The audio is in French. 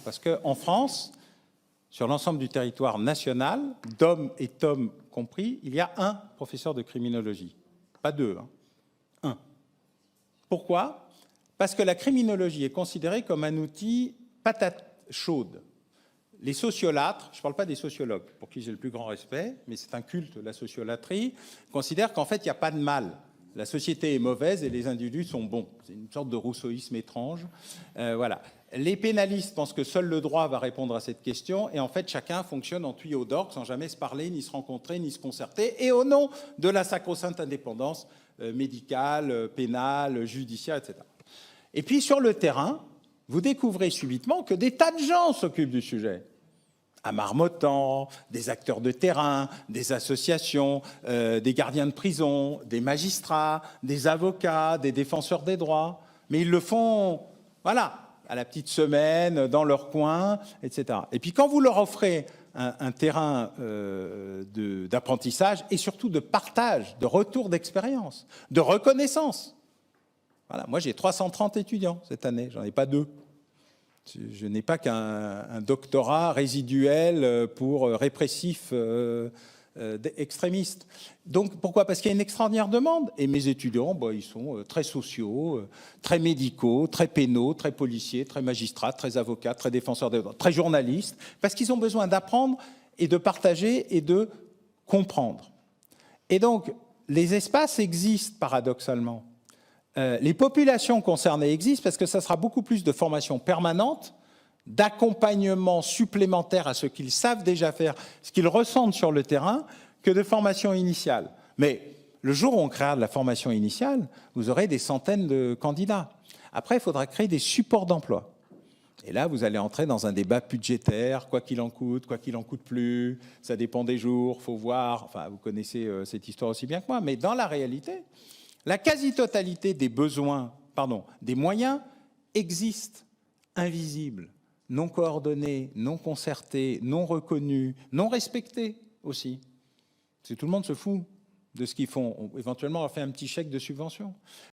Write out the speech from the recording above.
Parce qu'en France, sur l'ensemble du territoire national, DOM et TOM compris, il y a un professeur de criminologie. Pas deux, hein. Un. Pourquoi? Parce que la criminologie est considérée comme un outil patate chaude. Les sociolâtres, je ne parle pas des sociologues, pour qui j'ai le plus grand respect, mais c'est un culte, la sociolatrie, considèrent qu'en fait, il n'y a pas de mal. La société est mauvaise et les individus sont bons. C'est une sorte de rousseauisme étrange. Voilà. Les pénalistes pensent que seul le droit va répondre à cette question et en fait, chacun fonctionne en tuyau d'orgue sans jamais se parler, ni se rencontrer, ni se concerter et au nom de la sacro-sainte indépendance médicale, pénale, judiciaire, etc. Et puis, sur le terrain, vous découvrez subitement que des tas de gens s'occupent du sujet. À marmottant, des acteurs de terrain, des associations, des gardiens de prison, des magistrats, des avocats, des défenseurs des droits. Mais ils le font, voilà, à la petite semaine, dans leur coin, etc. Et puis quand vous leur offrez un terrain d'apprentissage et surtout de partage, de retour d'expérience, de reconnaissance. Voilà, moi j'ai 330 étudiants cette année, j'en ai pas deux. Je n'ai pas qu'un doctorat résiduel pour répressif extrémiste. Donc pourquoi? Parce qu'il y a une extraordinaire demande. Et mes étudiants, ils sont très sociaux, très médicaux, très pénaux, très policiers, très magistrats, très avocats, très défenseurs des droits, très journalistes, parce qu'ils ont besoin d'apprendre et de partager et de comprendre. Et donc les espaces existent paradoxalement. Les populations concernées existent parce que ça sera beaucoup plus de formation permanente, d'accompagnement supplémentaire à ce qu'ils savent déjà faire, ce qu'ils ressentent sur le terrain, que de formation initiale. Mais le jour où on créera de la formation initiale, vous aurez des centaines de candidats. Après, il faudra créer des supports d'emploi. Et là, vous allez entrer dans un débat budgétaire, quoi qu'il en coûte plus, ça dépend des jours, il faut voir. Enfin, vous connaissez cette histoire aussi bien que moi. Mais dans la réalité, la quasi-totalité des besoins, des moyens existent, invisibles, non coordonnés, non concertés, non reconnus, non respectés aussi. Parce que tout le monde se fout de ce qu'ils font. Éventuellement, on leur fait un petit chèque de subvention.